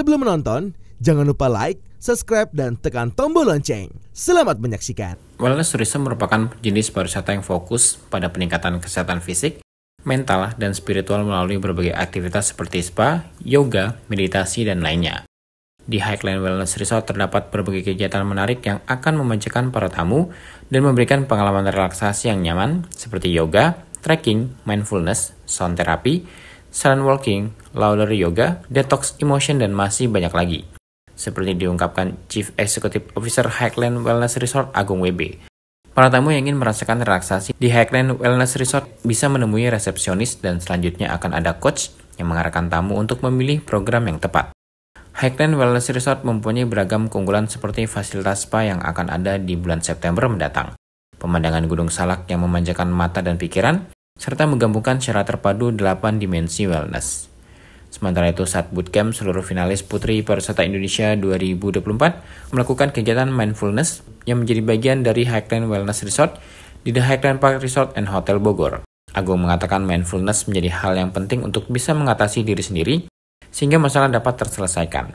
Sebelum menonton, jangan lupa like, subscribe, dan tekan tombol lonceng. Selamat menyaksikan. Wellness tourism merupakan jenis pariwisata yang fokus pada peningkatan kesehatan fisik, mental, dan spiritual melalui berbagai aktivitas seperti spa, yoga, meditasi, dan lainnya. Di Highland Wellness Resort terdapat berbagai kegiatan menarik yang akan memanjakan para tamu dan memberikan pengalaman relaksasi yang nyaman seperti yoga, trekking, mindfulness, sound therapy, silent walking, louder yoga, detox emotion, dan masih banyak lagi. Seperti diungkapkan Chief Executive Officer Highland Wellness Resort Agung WB. Para tamu yang ingin merasakan relaksasi di Highland Wellness Resort bisa menemui resepsionis dan selanjutnya akan ada coach yang mengarahkan tamu untuk memilih program yang tepat. Highland Wellness Resort mempunyai beragam keunggulan seperti fasilitas spa yang akan ada di bulan September mendatang, pemandangan Gunung Salak yang memanjakan mata dan pikiran, serta menggabungkan secara terpadu 8 dimensi wellness. Sementara itu, saat bootcamp, seluruh finalis Putri Pariwisata Indonesia 2024 melakukan kegiatan mindfulness yang menjadi bagian dari Highland Wellness Resort di The Highland Park Resort and Hotel Bogor. Agung mengatakan mindfulness menjadi hal yang penting untuk bisa mengatasi diri sendiri, sehingga masalah dapat terselesaikan.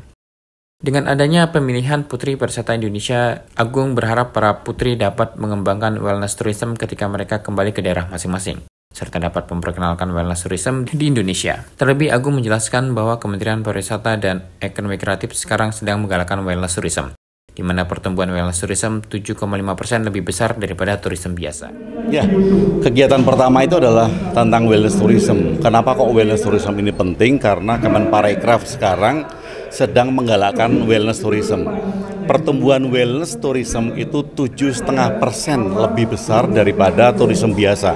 Dengan adanya pemilihan Putri Pariwisata Indonesia, Agung berharap para putri dapat mengembangkan wellness tourism ketika mereka kembali ke daerah masing-masing, serta dapat memperkenalkan wellness tourism di Indonesia. Terlebih, Agung menjelaskan bahwa Kementerian Pariwisata dan Ekonomi Kreatif sekarang sedang menggalakkan wellness tourism, di mana pertumbuhan wellness tourism 7,5% lebih besar daripada tourism biasa. Ya, kegiatan pertama itu adalah tentang wellness tourism. Kenapa kok wellness tourism ini penting? Karena Kemenparekraf sekarang sedang menggalakkan wellness tourism. Pertumbuhan wellness tourism itu 7,5% lebih besar daripada tourism biasa.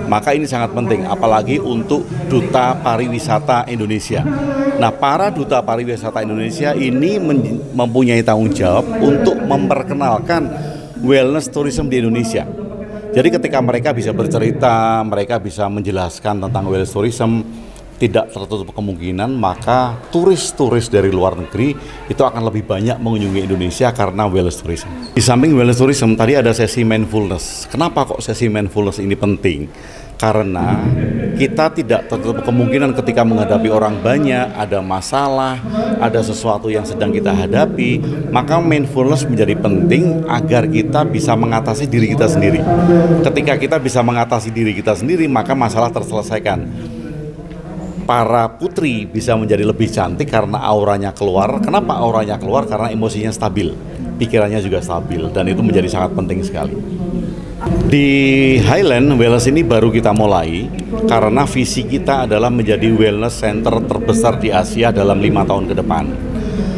Maka ini sangat penting, apalagi untuk Duta Pariwisata Indonesia. Nah, para Duta Pariwisata Indonesia ini mempunyai tanggung jawab untuk memperkenalkan wellness tourism di Indonesia. Jadi ketika mereka bisa bercerita, mereka bisa menjelaskan tentang wellness tourism, tidak tertutup kemungkinan maka turis-turis dari luar negeri itu akan lebih banyak mengunjungi Indonesia karena wellness tourism. Di samping wellness tourism tadi ada sesi mindfulness. Kenapa kok sesi mindfulness ini penting? Karena kita tidak tertutup kemungkinan ketika menghadapi orang banyak, ada masalah, ada sesuatu yang sedang kita hadapi, maka mindfulness menjadi penting agar kita bisa mengatasi diri kita sendiri. Ketika kita bisa mengatasi diri kita sendiri, maka masalah terselesaikan. Para putri bisa menjadi lebih cantik karena auranya keluar. Kenapa auranya keluar? Karena emosinya stabil, pikirannya juga stabil, dan itu menjadi sangat penting sekali. Di Highland Wellness ini baru kita mulai karena visi kita adalah menjadi wellness center terbesar di Asia dalam 5 tahun ke depan.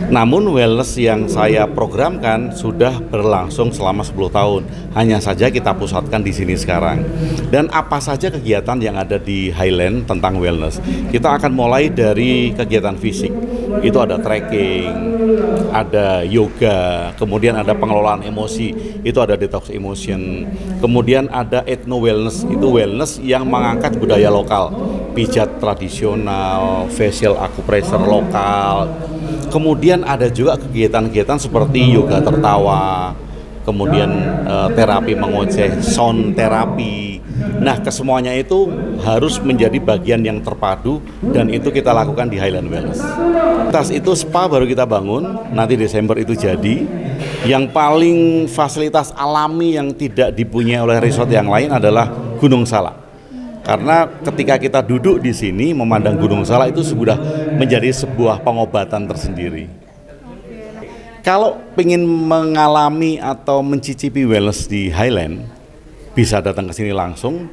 Namun wellness yang saya programkan sudah berlangsung selama 10 tahun. Hanya saja kita pusatkan di sini sekarang. Dan apa saja kegiatan yang ada di Highland tentang wellness? Kita akan mulai dari kegiatan fisik. Itu ada trekking, ada yoga, kemudian ada pengelolaan emosi, itu ada detox emotion. Kemudian ada ethno wellness, itu wellness yang mengangkat budaya lokal, pijat tradisional, facial acupressure lokal. Kemudian ada juga kegiatan-kegiatan seperti yoga tertawa, kemudian terapi mengoceh, sound terapi. Nah, kesemuanya itu harus menjadi bagian yang terpadu dan itu kita lakukan di Highland Wellness. Atas itu spa baru kita bangun, nanti Desember itu jadi. Yang paling fasilitas alami yang tidak dipunyai oleh resort yang lain adalah Gunung Salak. Karena ketika kita duduk di sini memandang Gunung Salak itu sudah menjadi sebuah pengobatan tersendiri. Kalau ingin mengalami atau mencicipi wellness di Highland, bisa datang ke sini langsung,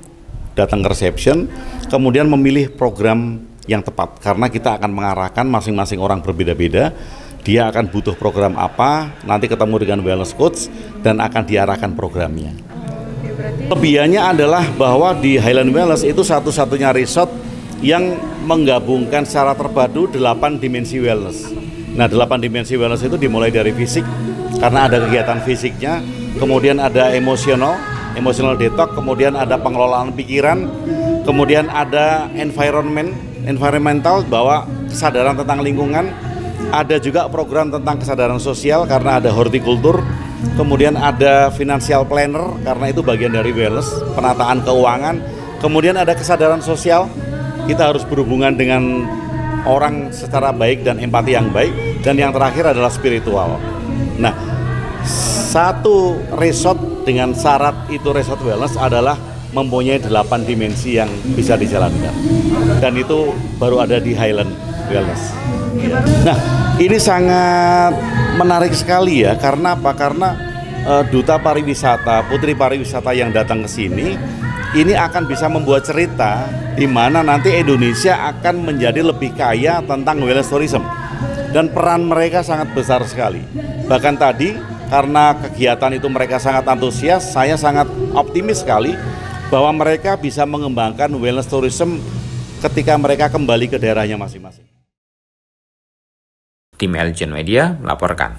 datang ke reception, kemudian memilih program yang tepat. Karena kita akan mengarahkan masing-masing orang berbeda-beda, dia akan butuh program apa, nanti ketemu dengan wellness coach dan akan diarahkan programnya. Kelebihannya adalah bahwa di Highland Wellness itu satu-satunya resort yang menggabungkan secara terpadu 8 dimensi wellness. Nah, 8 dimensi wellness itu dimulai dari fisik, karena ada kegiatan fisiknya, kemudian ada emotional detox, kemudian ada pengelolaan pikiran, kemudian ada environmental, bahwa kesadaran tentang lingkungan, ada juga program tentang kesadaran sosial karena ada hortikultur, kemudian ada financial planner karena itu bagian dari wellness, penataan keuangan, kemudian ada kesadaran sosial, kita harus berhubungan dengan orang secara baik dan empati yang baik. Dan yang terakhir adalah spiritual. Nah, satu resort dengan syarat itu resort wellness adalah mempunyai 8 dimensi yang bisa dijalankan. Dan itu baru ada di Highland Wellness. Nah, ini sangat menarik sekali ya. Karena apa? Karena duta pariwisata, putri pariwisata yang datang ke sini, ini akan bisa membuat cerita di mana nanti Indonesia akan menjadi lebih kaya tentang wellness tourism. Dan peran mereka sangat besar sekali. Bahkan tadi, karena kegiatan itu mereka sangat antusias, saya sangat optimis sekali bahwa mereka bisa mengembangkan wellness tourism ketika mereka kembali ke daerahnya masing-masing. Tim Elgen Media melaporkan.